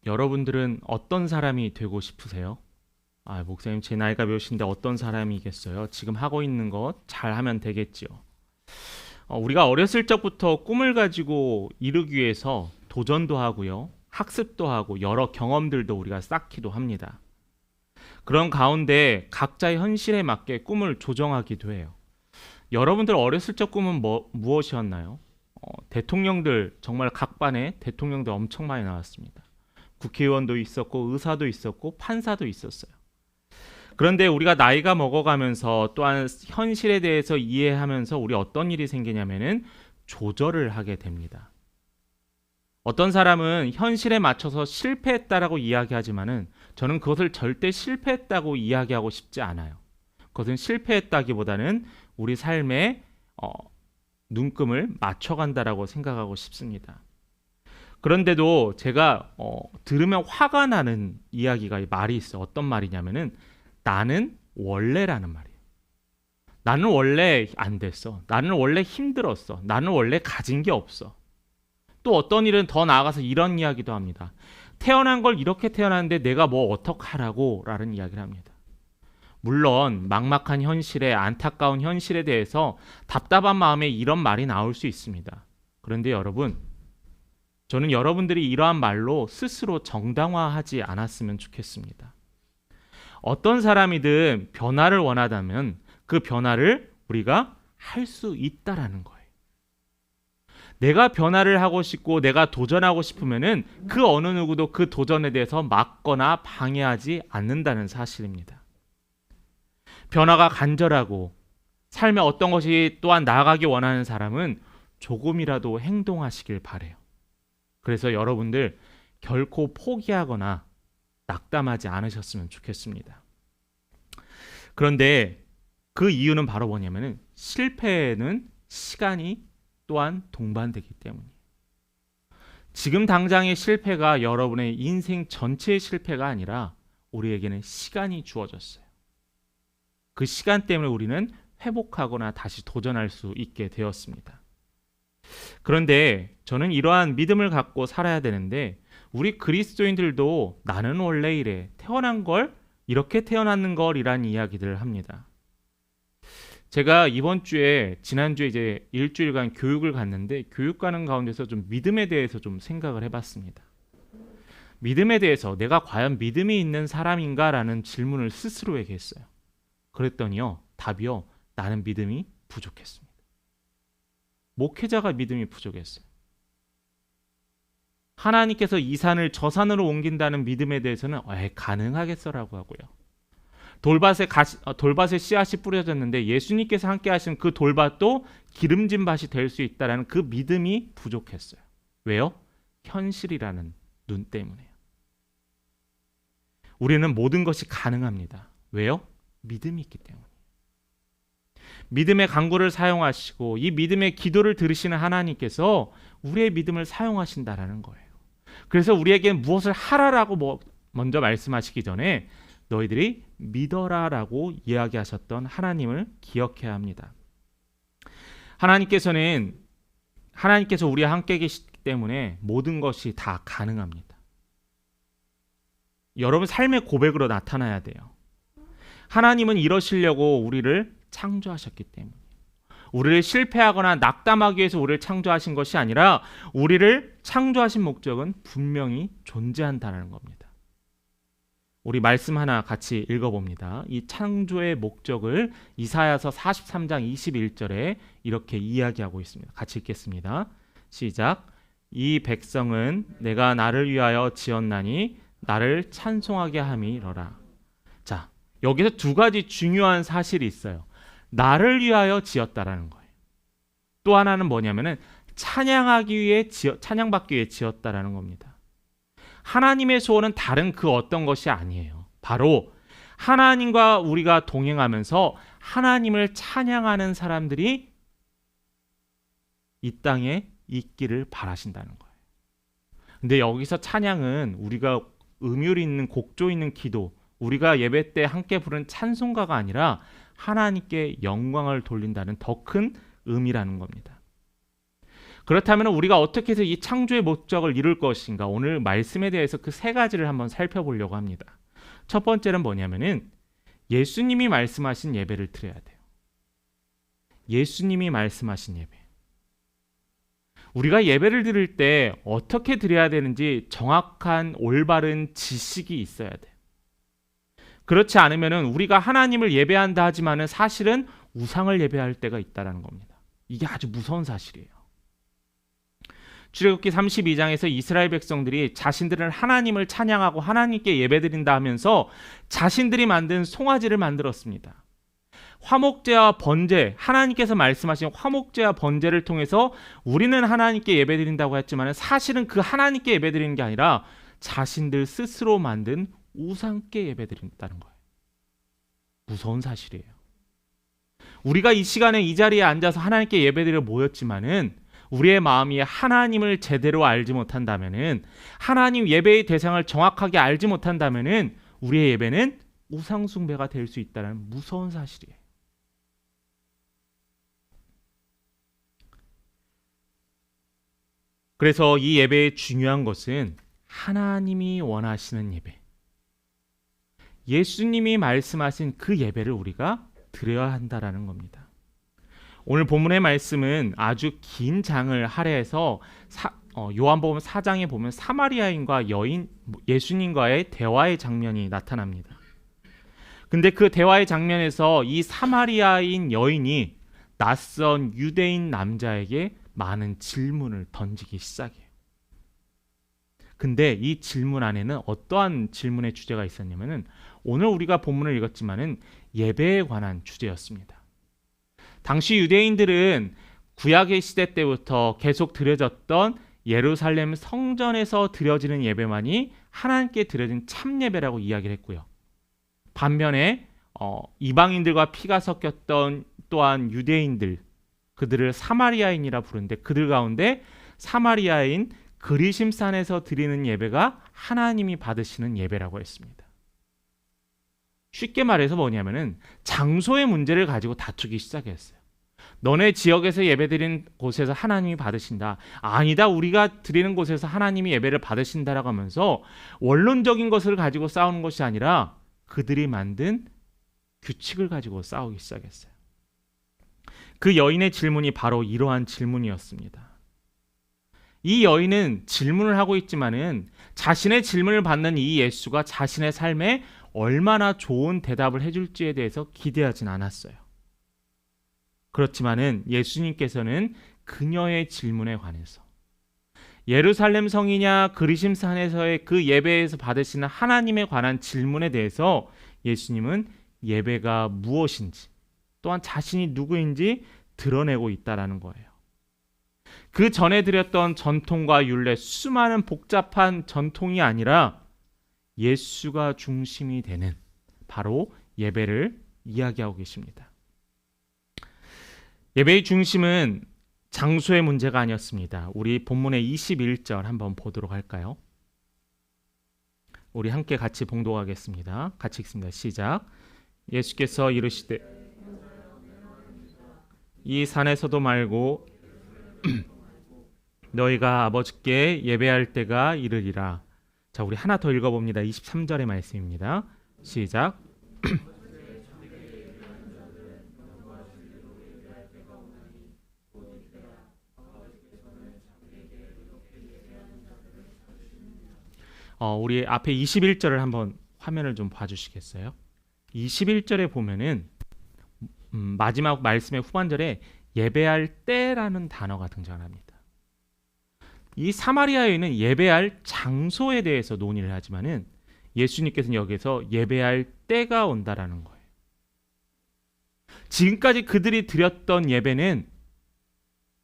여러분들은 어떤 사람이 되고 싶으세요? 목사님, 제 나이가 몇인데 어떤 사람이겠어요? 지금 하고 있는 것 잘하면 되겠지요. 우리가 어렸을 적부터 꿈을 가지고 이루기 위해서 도전도 하고요. 학습도 하고 여러 경험들도 우리가 쌓기도 합니다. 그런 가운데 각자의 현실에 맞게 꿈을 조정하기도 해요. 여러분들 어렸을 적 꿈은 무엇이었나요? 대통령들, 정말 각반에 대통령들 엄청 많이 나왔습니다. 국회의원도 있었고 의사도 있었고 판사도 있었어요. 그런데 우리가 나이가 먹어가면서 또한 현실에 대해서 이해하면서 우리 어떤 일이 생기냐면은 조절을 하게 됩니다. 어떤 사람은 현실에 맞춰서 실패했다라고 이야기하지만은 저는 그것을 절대 실패했다고 이야기하고 싶지 않아요. 그것은 실패했다기보다는 우리 삶에 눈금을 맞춰간다라고 생각하고 싶습니다. 그런데도 제가 들으면 화가 나는 이야기가 말이 있어요. 어떤 말이냐면은 나는 원래라는 말이에요. 나는 원래 안 됐어. 나는 원래 힘들었어. 나는 원래 가진 게 없어. 또 어떤 일은 더 나아가서 이런 이야기도 합니다. 태어난 걸 이렇게 태어났는데 내가 뭐 어떡하라고 라는 이야기를 합니다. 물론 막막한 현실에 안타까운 현실에 대해서 답답한 마음에 이런 말이 나올 수 있습니다. 그런데 여러분, 저는 여러분들이 이러한 말로 스스로 정당화하지 않았으면 좋겠습니다. 어떤 사람이든 변화를 원하다면 그 변화를 우리가 할 수 있다라는 거예요. 내가 변화를 하고 싶고 내가 도전하고 싶으면은 그 어느 누구도 그 도전에 대해서 막거나 방해하지 않는다는 사실입니다. 변화가 간절하고 삶에 어떤 것이 또한 나아가기 원하는 사람은 조금이라도 행동하시길 바래요. 그래서 여러분들 결코 포기하거나 낙담하지 않으셨으면 좋겠습니다. 그런데 그 이유는 바로 뭐냐면은 실패에는 시간이 또한 동반되기 때문이에요. 지금 당장의 실패가 여러분의 인생 전체의 실패가 아니라 우리에게는 시간이 주어졌어요. 그 시간 때문에 우리는 회복하거나 다시 도전할 수 있게 되었습니다. 그런데 저는 이러한 믿음을 갖고 살아야 되는데 우리 그리스도인들도 나는 원래 이래 태어난 걸 이렇게 태어났는 걸이란 이야기들을 합니다. 제가 이번 주에 지난주에 이제 일주일간 교육을 갔는데 교육 가는 가운데서 좀 믿음에 대해서 좀 생각을 해봤습니다. 믿음에 대해서 내가 과연 믿음이 있는 사람인가라는 질문을 스스로에게 했어요. 그랬더니요, 답이요, 나는 믿음이 부족했습니다. 목회자가 믿음이 부족했어요. 하나님께서 이 산을 저 산으로 옮긴다는 믿음에 대해서는 가능하겠어라고 하고요. 돌밭에 씨앗이 뿌려졌는데 예수님께서 함께 하신 그 돌밭도 기름진 밭이 될 수 있다라는 그 믿음이 부족했어요. 왜요? 현실이라는 눈 때문에요. 우리는 모든 것이 가능합니다. 왜요? 믿음이 있기 때문에. 믿음의 강구를 사용하시고 이 믿음의 기도를 들으시는 하나님께서 우리의 믿음을 사용하신다라는 거예요. 그래서 우리에게 무엇을 하라라고 먼저 말씀하시기 전에 너희들이 믿어라라고 이야기하셨던 하나님을 기억해야 합니다. 하나님께서 우리와 함께 계시기 때문에 모든 것이 다 가능합니다. 여러분 삶의 고백으로 나타나야 돼요. 하나님은 이러시려고 우리를 창조하셨기 때문에 우리를 실패하거나 낙담하기 위해서 우리를 창조하신 것이 아니라 우리를 창조하신 목적은 분명히 존재한다는 겁니다. 우리 말씀 하나 같이 읽어봅니다. 이 창조의 목적을 이사야서 43장 21절에 이렇게 이야기하고 있습니다. 같이 읽겠습니다. 시작. 이 백성은 내가 나를 위하여 지었나니 나를 찬송하게 함이러라. 자, 여기서 두 가지 중요한 사실이 있어요. 나를 위하여 지었다라는 거예요. 또 하나는 뭐냐면은 찬양받기 위해 지었다라는 겁니다. 하나님의 소원은 다른 그 어떤 것이 아니에요. 바로 하나님과 우리가 동행하면서 하나님을 찬양하는 사람들이 이 땅에 있기를 바라신다는 거예요. 근데 여기서 찬양은 우리가 음율 있는 곡조 있는 기도, 우리가 예배 때 함께 부른 찬송가가 아니라 하나님께 영광을 돌린다는 더 큰 의미라는 겁니다. 그렇다면 우리가 어떻게 해서 이 창조의 목적을 이룰 것인가? 오늘 말씀에 대해서 그 세 가지를 한번 살펴보려고 합니다. 첫 번째는 뭐냐면은 예수님이 말씀하신 예배를 드려야 돼요. 예수님이 말씀하신 예배. 우리가 예배를 드릴 때 어떻게 드려야 되는지 정확한 올바른 지식이 있어야 돼요. 그렇지 않으면은 우리가 하나님을 예배한다 하지만은 사실은 우상을 예배할 때가 있다라는 겁니다. 이게 아주 무서운 사실이에요. 출애굽기 32장에서 이스라엘 백성들이 자신들은 하나님을 찬양하고 하나님께 예배드린다 하면서 자신들이 만든 송아지를 만들었습니다. 화목제와 번제, 하나님께서 말씀하신 화목제와 번제를 통해서 우리는 하나님께 예배드린다고 했지만 사실은 그 하나님께 예배드리는 게 아니라 자신들 스스로 만든 우상께 예배드린다는 거예요. 무서운 사실이에요. 우리가 이 시간에 이 자리에 앉아서 하나님께 예배드리러 모였지만은 우리의 마음이 하나님을 제대로 알지 못한다면은, 하나님 예배의 대상을 정확하게 알지 못한다면은 우리의 예배는 우상 숭배가 될 수 있다는 무서운 사실이에요. 그래서 이 예배의 중요한 것은 하나님이 원하시는 예배, 예수님이 말씀하신 그 예배를 우리가 드려야 한다라는 겁니다. 오늘 본문의 말씀은 아주 긴 장을 할애해서 요한복음 4장에 보면 사마리아인과 여인 예수님과의 대화의 장면이 나타납니다. 근데 그 대화의 장면에서 이 사마리아인 여인이 낯선 유대인 남자에게 많은 질문을 던지기 시작해요. 근데 이 질문 안에는 어떠한 질문의 주제가 있었냐면은 오늘 우리가 본문을 읽었지만은 예배에 관한 주제였습니다. 당시 유대인들은 구약의 시대 때부터 계속 드려졌던 예루살렘 성전에서 드려지는 예배만이 하나님께 드려진 참 예배라고 이야기를 했고요. 반면에 이방인들과 피가 섞였던 또한 유대인들, 그들을 사마리아인이라 부르는데 그들 가운데 사마리아인 그리심산에서 드리는 예배가 하나님이 받으시는 예배라고 했습니다. 쉽게 말해서 뭐냐면은 장소의 문제를 가지고 다투기 시작했어요. 너네 지역에서 예배드리는 곳에서 하나님이 받으신다. 아니다, 우리가 드리는 곳에서 하나님이 예배를 받으신다라고 하면서 원론적인 것을 가지고 싸우는 것이 아니라 그들이 만든 규칙을 가지고 싸우기 시작했어요. 그 여인의 질문이 바로 이러한 질문이었습니다. 이 여인은 질문을 하고 있지만은 자신의 질문을 받는 이 예수가 자신의 삶에 얼마나 좋은 대답을 해줄지에 대해서 기대하진 않았어요. 그렇지만은 예수님께서는 그녀의 질문에 관해서 예루살렘 성이냐 그리심산에서의 그 예배에서 받으시는 하나님에 관한 질문에 대해서 예수님은 예배가 무엇인지 또한 자신이 누구인지 드러내고 있다라는 거예요. 그 전에 드렸던 전통과 율례, 수많은 복잡한 전통이 아니라 예수가 중심이 되는 바로 예배를 이야기하고 계십니다. 예배의 중심은 장소의 문제가 아니었습니다. 우리 본문의 21절 한번 보도록 할까요? 우리 함께 같이 봉독하겠습니다. 같이 읽습니다. 시작. 예수께서 이르시되 이 산에서도 말고 너희가 아버지께 예배할 때가 이르리라. 자, 우리 하나 더 읽어봅니다. 23절의 말씀입니다. 시작. 우리 앞에 21절을 한번 화면을 좀 봐주시겠어요? 21절에 보면은 마지막 말씀의 후반절에 예배할 때라는 단어가 등장합니다. 이 사마리아 여인은 예배할 장소에 대해서 논의를 하지만은 예수님께서는 여기서 예배할 때가 온다라는 거예요. 지금까지 그들이 드렸던 예배는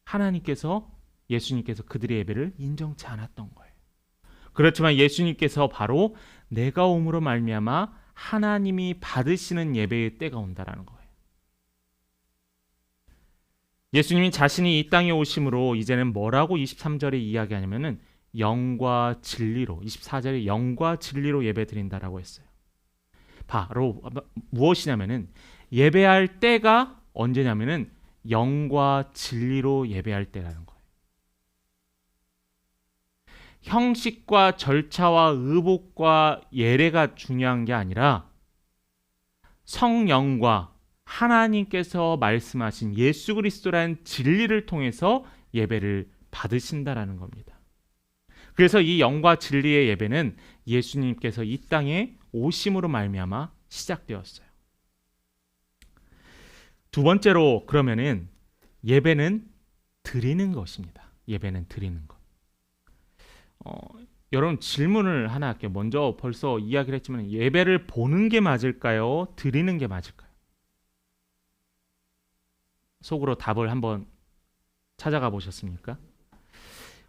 하나님께서 예수님께서 그들의 예배를 인정치 않았던 거예요. 그렇지만 예수님께서 바로 내가 옴으로 말미암아 하나님이 받으시는 예배의 때가 온다라는 거예요. 예수님이 자신이 이 땅에 오심으로 이제는 뭐라고 23절에 이야기하냐면은 영과 진리로, 24절에 영과 진리로 예배드린다라고 했어요. 바로 무엇이냐면은 예배할 때가 언제냐면은 영과 진리로 예배할 때라는 거예요. 형식과 절차와 의복과 예례가 중요한 게 아니라 성령과 하나님께서 말씀하신 예수 그리스도라는 진리를 통해서 예배를 받으신다라는 겁니다. 그래서 이 영과 진리의 예배는 예수님께서 이 땅에 오심으로 말미암아 시작되었어요. 두 번째로 그러면은 예배는 드리는 것입니다. 예배는 드리는 것. 여러분 질문을 하나 할게요. 먼저 벌써 이야기를 했지만 예배를 보는 게 맞을까요? 드리는 게 맞을까요? 속으로 답을 한번 찾아가 보셨습니까?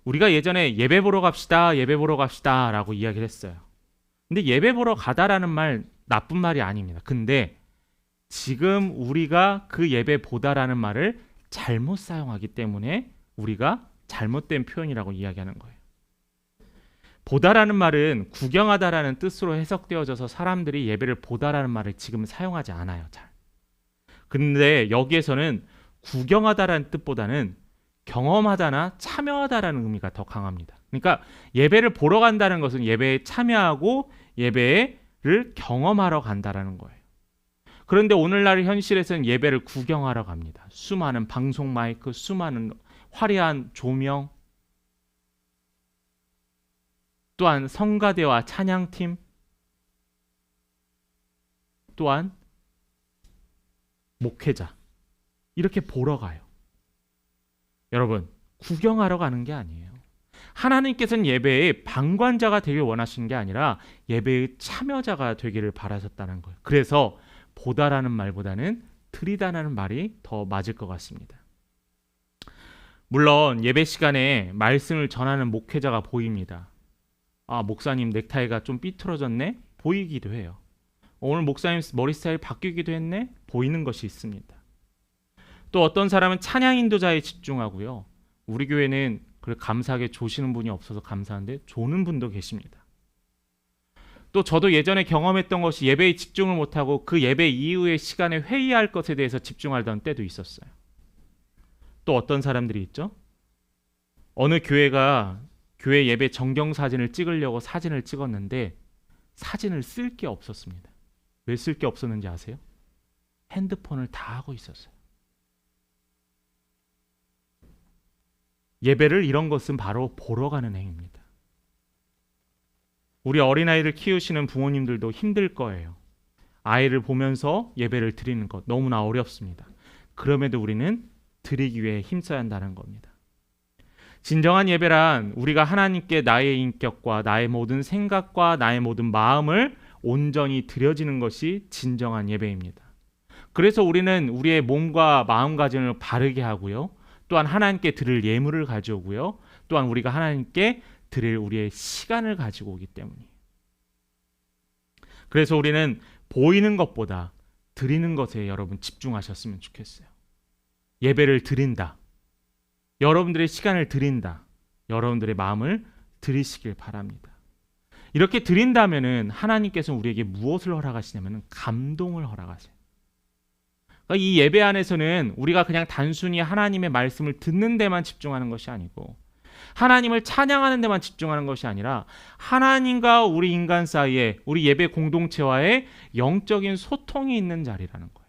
우리가 예전에 예배 보러 갑시다, 예배 보러 갑시다 라고 이야기를 했어요. 근데 예배 보러 가다라는 말 나쁜 말이 아닙니다. 근데 지금 우리가 그 예배 보다라는 말을 잘못 사용하기 때문에 우리가 잘못된 표현이라고 이야기하는 거예요. 보다라는 말은 구경하다라는 뜻으로 해석되어져서 사람들이 예배를 보다라는 말을 지금 사용하지 않아요. 잘. 근데 여기에서는 구경하다라는 뜻보다는 경험하다나 참여하다라는 의미가 더 강합니다. 그러니까 예배를 보러 간다는 것은 예배에 참여하고 예배를 경험하러 간다라는 거예요. 그런데 오늘날 현실에서는 예배를 구경하러 갑니다. 수많은 방송 마이크, 수많은 화려한 조명, 또한 성가대와 찬양팀, 또한 목회자, 이렇게 보러 가요. 여러분, 구경하러 가는 게 아니에요. 하나님께서는 예배의 방관자가 되길 원하시는 게 아니라 예배의 참여자가 되기를 바라셨다는 거예요. 그래서 보다라는 말보다는 드리다라는 말이 더 맞을 것 같습니다. 물론 예배 시간에 말씀을 전하는 목회자가 보입니다. 아, 목사님 넥타이가 좀 삐뚤어졌네? 보이기도 해요. 오늘 목사님 머리 스타일 바뀌기도 했네? 보이는 것이 있습니다. 또 어떤 사람은 찬양 인도자에 집중하고요. 우리 교회는 감사하게 조시는 분이 없어서 감사한데 조는 분도 계십니다. 또 저도 예전에 경험했던 것이 예배에 집중을 못하고 그 예배 이후의 시간에 회의할 것에 대해서 집중하던 때도 있었어요. 또 어떤 사람들이 있죠? 어느 교회가 교회 예배 정경사진을 찍으려고 사진을 찍었는데 사진을 쓸 게 없었습니다. 왜 쓸 게 없었는지 아세요? 핸드폰을 다 하고 있었어요. 예배를 이런 것은 바로 보러 가는 행위입니다. 우리 어린아이를 키우시는 부모님들도 힘들 거예요. 아이를 보면서 예배를 드리는 것 너무나 어렵습니다. 그럼에도 우리는 드리기 위해 힘써야 한다는 겁니다. 진정한 예배란 우리가 하나님께 나의 인격과 나의 모든 생각과 나의 모든 마음을 온전히 드려지는 것이 진정한 예배입니다. 그래서 우리는 우리의 몸과 마음가짐을 바르게 하고요. 또한 하나님께 드릴 예물을 가져오고요. 또한 우리가 하나님께 드릴 우리의 시간을 가지고 오기 때문이에요. 그래서 우리는 보이는 것보다 드리는 것에 여러분 집중하셨으면 좋겠어요. 예배를 드린다. 여러분들의 시간을 드린다. 여러분들의 마음을 드리시길 바랍니다. 이렇게 드린다면은 하나님께서 우리에게 무엇을 허락하시냐면은 감동을 허락하세요. 그러니까 이 예배 안에서는 우리가 그냥 단순히 하나님의 말씀을 듣는 데만 집중하는 것이 아니고 하나님을 찬양하는 데만 집중하는 것이 아니라 하나님과 우리 인간 사이에 우리 예배 공동체와의 영적인 소통이 있는 자리라는 거예요.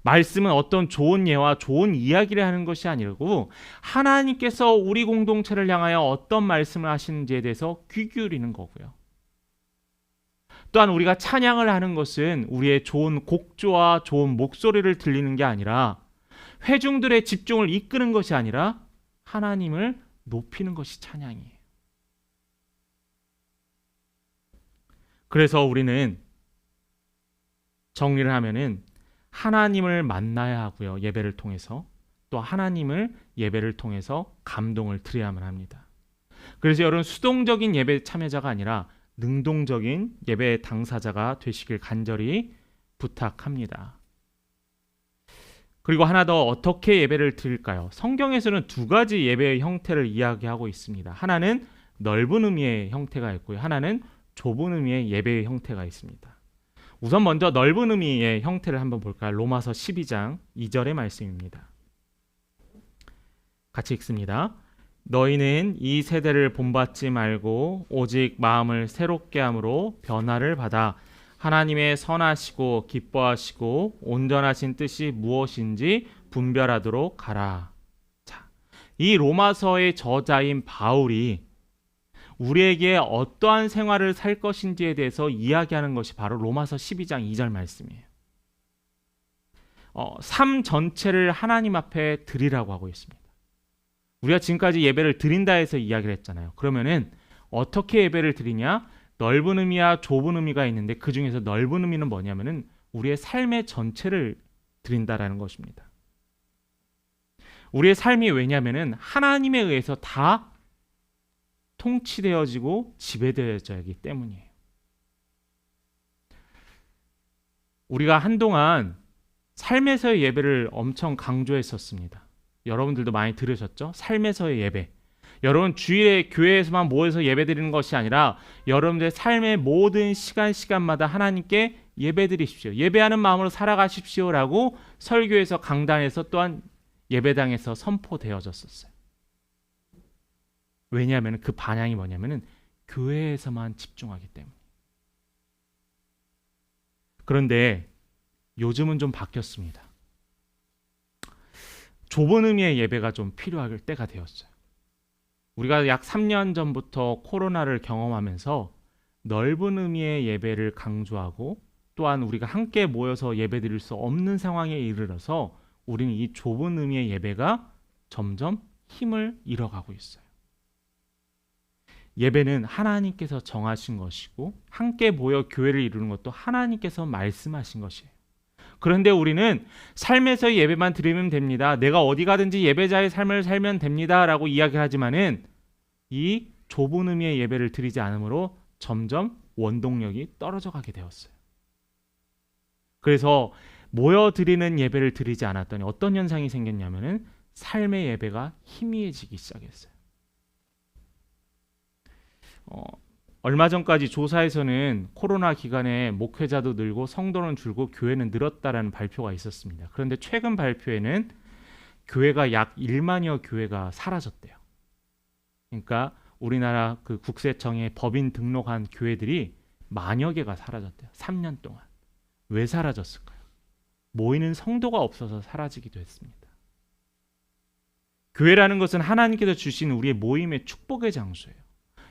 말씀은 어떤 좋은 예와 좋은 이야기를 하는 것이 아니고 하나님께서 우리 공동체를 향하여 어떤 말씀을 하시는지에 대해서 귀 기울이는 거고요. 또한 우리가 찬양을 하는 것은 우리의 좋은 곡조와 좋은 목소리를 들리는 게 아니라 회중들의 집중을 이끄는 것이 아니라 하나님을 높이는 것이 찬양이에요. 그래서 우리는 정리를 하면은 하나님을 만나야 하고요. 예배를 통해서 또 하나님을 예배를 통해서 감동을 드려야만 합니다. 그래서 여러분 수동적인 예배 참여자가 아니라 능동적인 예배 당사자가 되시길 간절히 부탁합니다. 그리고 하나 더 어떻게 예배를 드릴까요? 성경에서는 두 가지 예배의 형태를 이야기하고 있습니다. 하나는 넓은 의미의 형태가 있고요. 하나는 좁은 의미의 예배의 형태가 있습니다. 우선 먼저 넓은 의미의 형태를 한번 볼까요? 로마서 12장 2절의 말씀입니다. 같이 읽습니다. 너희는 이 세대를 본받지 말고 오직 마음을 새롭게 함으로 변화를 받아 하나님의 선하시고 기뻐하시고 온전하신 뜻이 무엇인지 분별하도록 하라. 자, 이 로마서의 저자인 바울이 우리에게 어떠한 생활을 살 것인지에 대해서 이야기하는 것이 바로 로마서 12장 2절 말씀이에요. 삶 전체를 하나님 앞에 드리라고 하고 있습니다. 우리가 지금까지 예배를 드린다 해서 이야기를 했잖아요. 그러면은 어떻게 예배를 드리냐? 넓은 의미와 좁은 의미가 있는데 그 중에서 넓은 의미는 뭐냐면은 우리의 삶의 전체를 드린다라는 것입니다. 우리의 삶이 왜냐면은 하나님에 의해서 다 통치되어지고 지배되어져야 하기 때문이에요. 우리가 한동안 삶에서의 예배를 엄청 강조했었습니다. 여러분들도 많이 들으셨죠? 삶에서의 예배. 여러분 주일에 교회에서만 모여서 예배드리는 것이 아니라 여러분들의 삶의 모든 시간마다 하나님께 예배드리십시오. 예배하는 마음으로 살아가십시오라고 설교에서 강단에서 또한 예배당에서 선포되어졌었어요. 왜냐하면 그 반향이 뭐냐면은 교회에서만 집중하기 때문에. 그런데 요즘은 좀 바뀌었습니다. 좁은 의미의 예배가 좀 필요할 때가 되었어요. 우리가 약 3년 전부터 코로나를 경험하면서 넓은 의미의 예배를 강조하고 또한 우리가 함께 모여서 예배드릴 수 없는 상황에 이르러서 우리는 이 좁은 의미의 예배가 점점 힘을 잃어가고 있어요. 예배는 하나님께서 정하신 것이고 함께 모여 교회를 이루는 것도 하나님께서 말씀하신 것이에요. 그런데 우리는 삶에서의 예배만 드리면 됩니다. 내가 어디 가든지 예배자의 삶을 살면 됩니다. 라고 이야기하지만은 이 좁은 의미의 예배를 드리지 않으므로 점점 원동력이 떨어져 가게 되었어요. 그래서 모여 드리는 예배를 드리지 않았더니 어떤 현상이 생겼냐면은 삶의 예배가 희미해지기 시작했어요. 얼마 전까지 조사에서는 코로나 기간에 목회자도 늘고 성도는 줄고 교회는 늘었다라는 발표가 있었습니다. 그런데 최근 발표에는 교회가 약 1만여 교회가 사라졌대요. 그러니까 우리나라 그 국세청에 법인 등록한 교회들이 만여 개가 사라졌대요. 3년 동안. 왜 사라졌을까요? 모이는 성도가 없어서 사라지기도 했습니다. 교회라는 것은 하나님께서 주신 우리의 모임의 축복의 장소예요.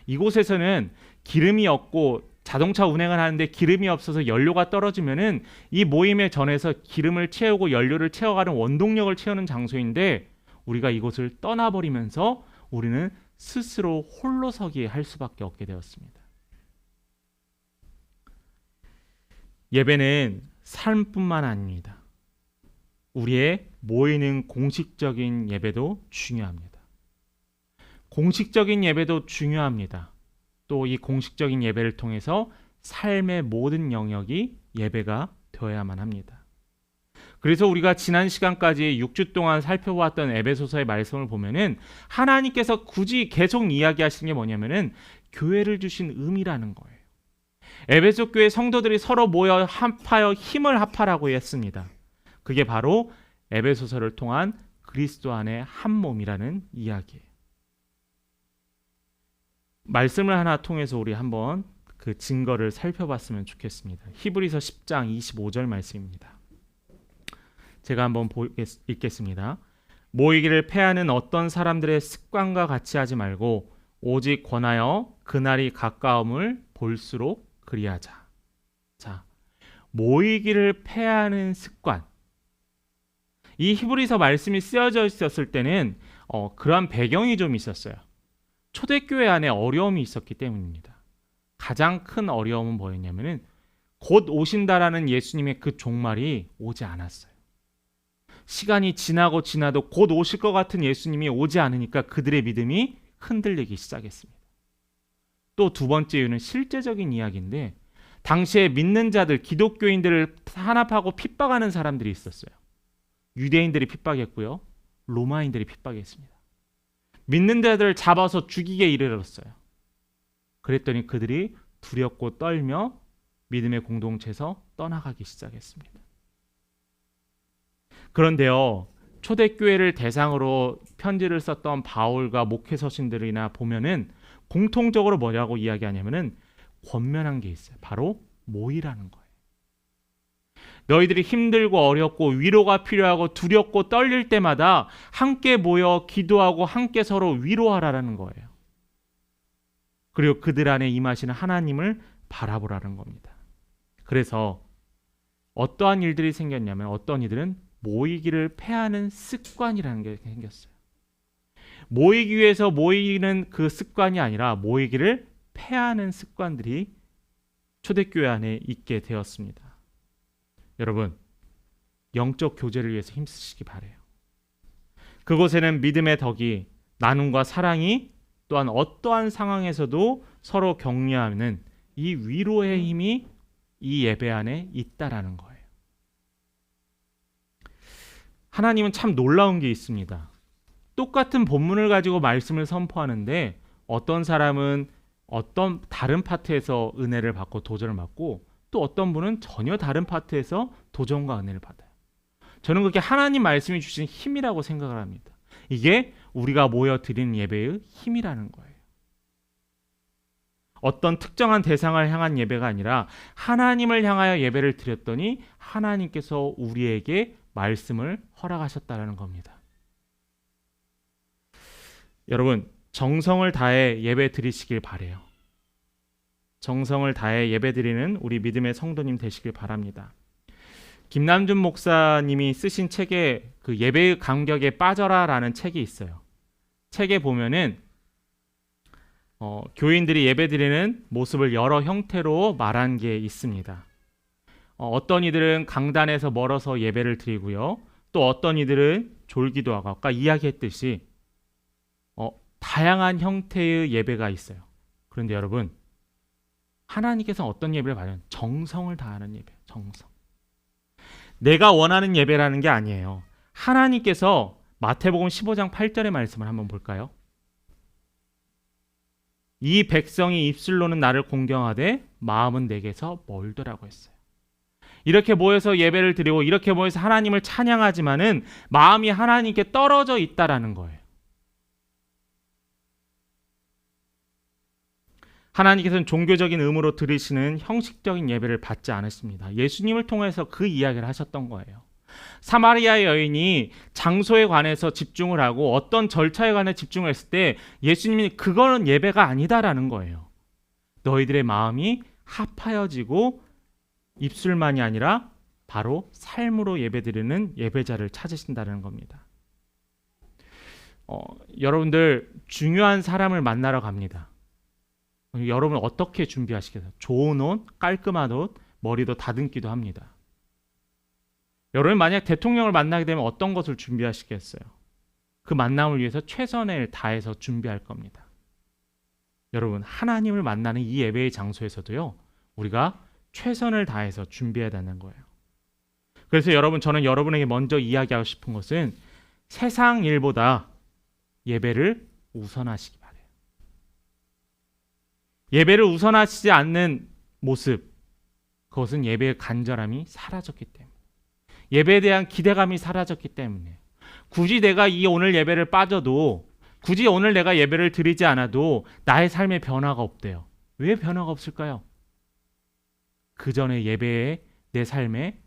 이곳에서는 기름이 없고 자동차 운행을 하는데 기름이 없어서 연료가 떨어지면은 이 모임의 전에서 기름을 채우고 연료를 채워가는 원동력을 채우는 장소인데 우리가 이곳을 떠나버리면서 우리는 스스로 홀로 서기에 할 수밖에 없게 되었습니다. 예배는 삶뿐만 아닙니다. 우리의 모이는 공식적인 예배도 중요합니다. 공식적인 예배도 중요합니다. 또 이 공식적인 예배를 통해서 삶의 모든 영역이 예배가 되어야만 합니다. 그래서 우리가 지난 시간까지 6주 동안 살펴보았던 에베소서의 말씀을 보면은 하나님께서 굳이 계속 이야기하시는 게 뭐냐면은 교회를 주신 의미라는 거예요. 에베소 교회 성도들이 서로 모여 합하여 힘을 합하라고 했습니다. 그게 바로 에베소서를 통한 그리스도 안의 한 몸이라는 이야기예요. 말씀을 하나 통해서 우리 한번 그 증거를 살펴봤으면 좋겠습니다. 히브리서 10장 25절 말씀입니다. 제가 한번 읽겠습니다. 모이기를 패하는 어떤 사람들의 습관과 같이 하지 말고 오직 권하여 그날이 가까움을 볼수록 그리하자. 자, 모이기를 패하는 습관. 이 히브리서 말씀이 쓰여져 있었을 때는 그런 배경이 좀 있었어요. 초대교회 안에 어려움이 있었기 때문입니다. 가장 큰 어려움은 뭐였냐면은 곧 오신다라는 예수님의 그 종말이 오지 않았어요. 시간이 지나도 곧 오실 것 같은 예수님이 오지 않으니까 그들의 믿음이 흔들리기 시작했습니다. 또 두 번째 이유는 실제적인 이야기인데 당시에 믿는 자들, 기독교인들을 탄압하고 핍박하는 사람들이 있었어요. 유대인들이 핍박했고요. 로마인들이 핍박했습니다. 믿는 자들을 잡아서 죽이게 이르렀어요. 그랬더니 그들이 두렵고 떨며 믿음의 공동체에서 떠나가기 시작했습니다. 그런데요, 초대교회를 대상으로 편지를 썼던 바울과 목회서신들이나 보면은 공통적으로 뭐라고 이야기하냐면은 권면한 게 있어요. 바로 모이라는 거예요. 너희들이 힘들고 어렵고 위로가 필요하고 두렵고 떨릴 때마다 함께 모여 기도하고 함께 서로 위로하라는 거예요. 그리고 그들 안에 임하시는 하나님을 바라보라는 겁니다. 그래서 어떠한 일들이 생겼냐면 어떤 이들은 모이기를 패하는 습관이라는 게 생겼어요. 모이기 위해서 모이는 그 습관이 아니라 모이기를 패하는 습관들이 초대교회 안에 있게 되었습니다. 여러분, 영적 교제를 위해서 힘쓰시기 바라요. 그곳에는 믿음의 덕이, 나눔과 사랑이, 또한 어떠한 상황에서도 서로 격려하는 이 위로의 힘이 이 예배 안에 있다라는 거예요. 하나님은 참 놀라운 게 있습니다. 똑같은 본문을 가지고 말씀을 선포하는데 어떤 사람은 어떤 다른 파트에서 은혜를 받고 도전을 받고 또 어떤 분은 전혀 다른 파트에서 도전과 은혜를 받아요. 저는 그게 하나님 말씀이 주신 힘이라고 생각을 합니다. 이게 우리가 모여 드리는 예배의 힘이라는 거예요. 어떤 특정한 대상을 향한 예배가 아니라 하나님을 향하여 예배를 드렸더니 하나님께서 우리에게 말씀을 허락하셨다는 겁니다. 여러분, 정성을 다해 예배 드리시길 바라요. 정성을 다해 예배 드리는 우리 믿음의 성도님 되시길 바랍니다. 김남준 목사님이 쓰신 책에 그 예배의 감격에 빠져라라는 책이 있어요. 책에 보면은 교인들이 예배 드리는 모습을 여러 형태로 말한 게 있습니다. 어떤 이들은 강단에서 멀어서 예배를 드리고요. 또 어떤 이들은 졸기도 하고 아까 이야기했듯이 다양한 형태의 예배가 있어요. 그런데 여러분, 하나님께서 어떤 예배를 받으면 정성을 다하는 예배, 정성. 내가 원하는 예배라는 게 아니에요. 하나님께서 마태복음 15장 8절의 말씀을 한번 볼까요? 이 백성이 입술로는 나를 공경하되 마음은 내게서 멀더라고 했어요. 이렇게 모여서 예배를 드리고 이렇게 모여서 하나님을 찬양하지만은 마음이 하나님께 떨어져 있다라는 거예요. 하나님께서는 종교적인 의무로 드리시는 형식적인 예배를 받지 않으십니다. 예수님을 통해서 그 이야기를 하셨던 거예요. 사마리아 여인이 장소에 관해서 집중을 하고 어떤 절차에 관해 집중을 했을 때 예수님이 그거는 예배가 아니다라는 거예요. 너희들의 마음이 합하여지고 입술만이 아니라 바로 삶으로 예배드리는 예배자를 찾으신다는 겁니다. 여러분들 중요한 사람을 만나러 갑니다. 여러분 어떻게 준비하시겠어요? 좋은 옷, 깔끔한 옷, 머리도 다듬기도 합니다. 여러분 만약 대통령을 만나게 되면 어떤 것을 준비하시겠어요? 그 만남을 위해서 최선을 다해서 준비할 겁니다. 여러분 하나님을 만나는 이 예배의 장소에서도요, 우리가 최선을 다해서 준비해야 되는 거예요. 그래서 여러분, 저는 여러분에게 먼저 이야기하고 싶은 것은 세상 일보다 예배를 우선하시기 바랍니다. 예배를 우선하시지 않는 모습, 그것은 예배의 간절함이 사라졌기 때문에, 예배에 대한 기대감이 사라졌기 때문에, 굳이 내가 이 오늘 예배를 빠져도, 굳이 오늘 내가 예배를 드리지 않아도 나의 삶에 변화가 없대요. 왜 변화가 없을까요? 그 전에 예배에 내 삶에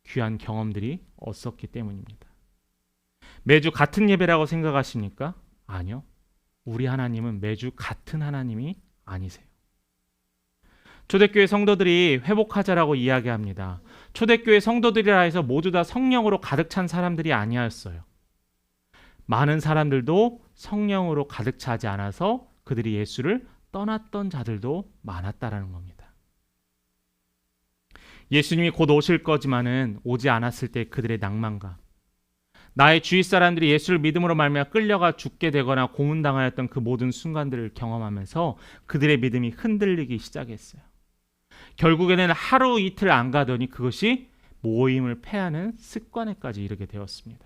귀한 경험들이 없었기 때문입니다. 매주 같은 예배라고 생각하십니까? 아니요. 우리 하나님은 매주 같은 하나님이 아니세요. 초대교회 성도들이 회복하자라고 이야기합니다. 초대교회 성도들이라 해서 모두 다 성령으로 가득 찬 사람들이 아니었어요. 많은 사람들도 성령으로 가득 차지 않아서 그들이 예수를 떠났던 자들도 많았다라는 겁니다. 예수님이 곧 오실 거지만은 오지 않았을 때 그들의 낭만감, 나의 주위 사람들이 예수를 믿음으로 말미암아 끌려가 죽게 되거나 고문당하였던 그 모든 순간들을 경험하면서 그들의 믿음이 흔들리기 시작했어요. 결국에는 하루 이틀 안 가더니 그것이 모임을 패하는 습관에까지 이르게 되었습니다.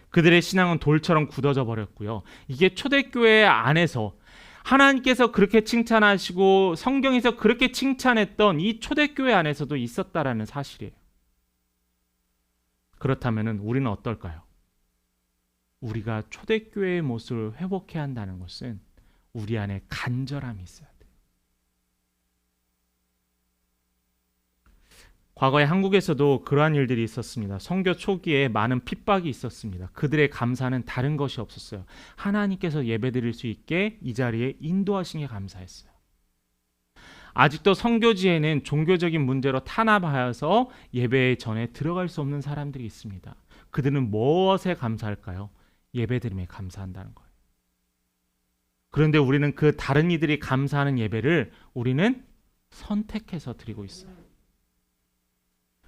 그들의 신앙은 돌처럼 굳어져 버렸고요. 이게 초대교회 안에서 하나님께서 그렇게 칭찬하시고 성경에서 그렇게 칭찬했던 이 초대교회 안에서도 있었다라는 사실이에요. 그렇다면 우리는 어떨까요? 우리가 초대교회의 모습을 회복해야 한다는 것은 우리 안에 간절함이 있어야 돼요. 과거에 한국에서도 그러한 일들이 있었습니다. 선교 초기에 많은 핍박이 있었습니다. 그들의 감사는 다른 것이 없었어요. 하나님께서 예배드릴 수 있게 이 자리에 인도하신 게 감사했어요. 아직도 선교지에는 종교적인 문제로 탄압하여서 예배 전에 들어갈 수 없는 사람들이 있습니다. 그들은 무엇에 감사할까요? 예배드림에 감사한다는 거예요. 그런데 우리는 그 다른 이들이 감사하는 예배를 우리는 선택해서 드리고 있어요.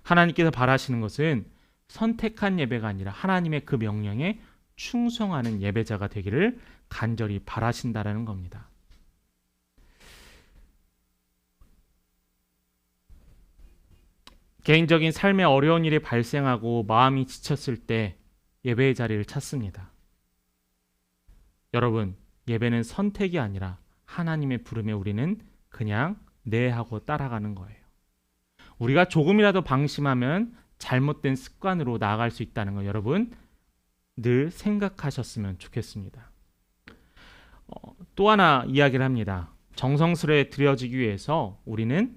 하나님께서 바라시는 것은 선택한 예배가 아니라 하나님의 그 명령에 충성하는 예배자가 되기를 간절히 바라신다라는 겁니다. 개인적인 삶에 어려운 일이 발생하고 마음이 지쳤을 때 예배의 자리를 찾습니다. 여러분, 예배는 선택이 아니라 하나님의 부름에 우리는 그냥 네 하고 따라가는 거예요. 우리가 조금이라도 방심하면 잘못된 습관으로 나아갈 수 있다는 거 여러분 늘 생각하셨으면 좋겠습니다. 또 하나 이야기를 합니다. 정성스레 드려지기 위해서 우리는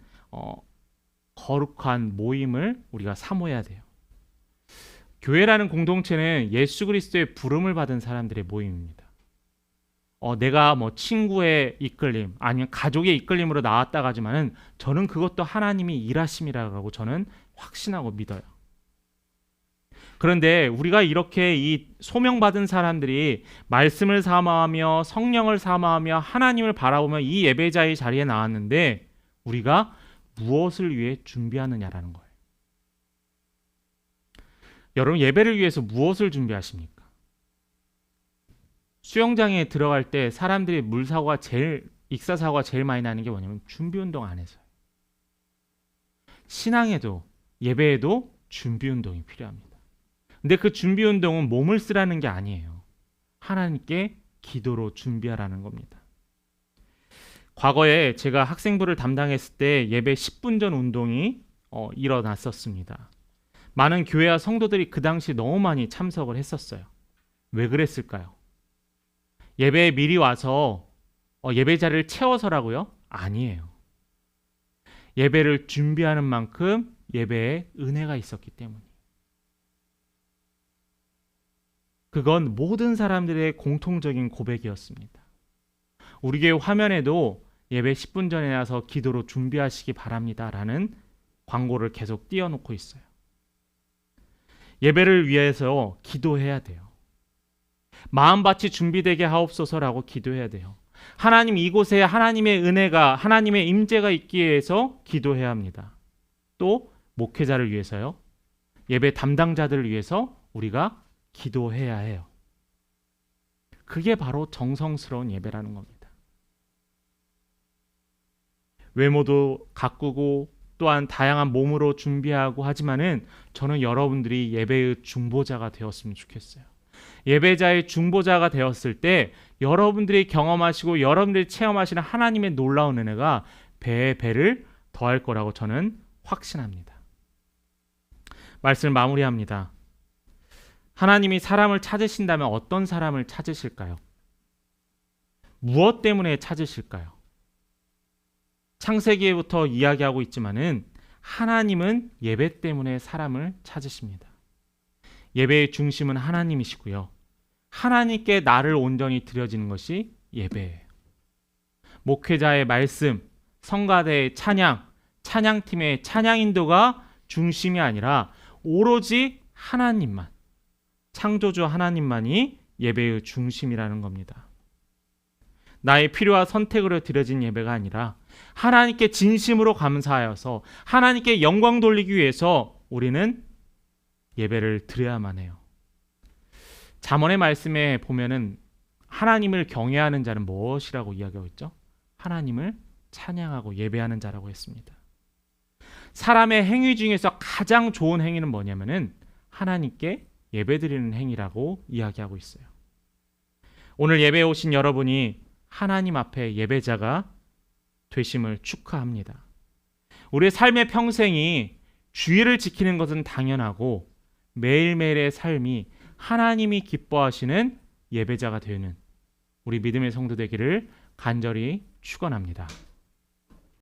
거룩한 모임을 우리가 사모해야 돼요. 교회라는 공동체는 예수 그리스도의 부름을 받은 사람들의 모임입니다. 내가 친구의 이끌림 아니면 가족의 이끌림으로 나왔다 하지만은 저는 그것도 하나님이 일하심이라고 저는 확신하고 믿어요. 그런데 우리가 이렇게 이 소명받은 사람들이 말씀을 사모하며 성령을 사모하며 하나님을 바라보며 이 예배자의 자리에 나왔는데 우리가 무엇을 위해 준비하느냐라는 거예요. 여러분 예배를 위해서 무엇을 준비하십니까? 수영장에 들어갈 때 사람들이 익사사고가 제일 많이 나는 게 뭐냐면 준비운동 안 해서요. 신앙에도 예배에도 준비운동이 필요합니다. 근데 그 준비운동은 몸을 쓰라는 게 아니에요. 하나님께 기도로 준비하라는 겁니다. 과거에 제가 학생부를 담당했을 때 예배 10분 전 운동이 일어났었습니다. 많은 교회와 성도들이 그 당시 너무 많이 참석을 했었어요. 왜 그랬을까요? 예배에 미리 와서 예배 자리를 채워서라고요? 아니에요. 예배를 준비하는 만큼 예배에 은혜가 있었기 때문이에요. 그건 모든 사람들의 공통적인 고백이었습니다. 우리 교회 화면에도 예배 10분 전에 나서 기도로 준비하시기 바랍니다 라는 광고를 계속 띄워놓고 있어요. 예배를 위해서 기도해야 돼요. 마음밭이 준비되게 하옵소서라고 기도해야 돼요. 하나님 이곳에 하나님의 은혜가 하나님의 임재가 있기 위해서 기도해야 합니다. 또 목회자를 위해서요. 예배 담당자들을 위해서 우리가 기도해야 해요. 그게 바로 정성스러운 예배라는 겁니다. 외모도 가꾸고 또한 다양한 몸으로 준비하고 하지만은 저는 여러분들이 예배의 중보자가 되었으면 좋겠어요. 예배자의 중보자가 되었을 때 여러분들이 경험하시고 여러분들이 체험하시는 하나님의 놀라운 은혜가 배에 배를 더할 거라고 저는 확신합니다. 말씀을 마무리합니다. 하나님이 사람을 찾으신다면 어떤 사람을 찾으실까요? 무엇 때문에 찾으실까요? 창세기부터 이야기하고 있지만은 하나님은 예배 때문에 사람을 찾으십니다. 예배의 중심은 하나님이시고요. 하나님께 나를 온전히 드려지는 것이 예배예요. 목회자의 말씀, 성가대의 찬양, 찬양팀의 찬양 인도가 중심이 아니라 오로지 하나님만, 창조주 하나님만이 예배의 중심이라는 겁니다. 나의 필요와 선택으로 드려진 예배가 아니라 하나님께 진심으로 감사하여서 하나님께 영광 돌리기 위해서 우리는 예배를 드려야만 해요. 잠언의 말씀에 보면은 하나님을 경외하는 자는 무엇이라고 이야기하고 있죠? 하나님을 찬양하고 예배하는 자라고 했습니다. 사람의 행위 중에서 가장 좋은 행위는 뭐냐면은 하나님께 예배드리는 행위라고 이야기하고 있어요. 오늘 예배에 오신 여러분이 하나님 앞에 예배자가 되심을 축하합니다. 우리의 삶의 평생이 주의를 지키는 것은 당연하고 매일매일의 삶이 하나님이 기뻐하시는 예배자가 되는 우리 믿음의 성도 되기를 간절히 축원합니다.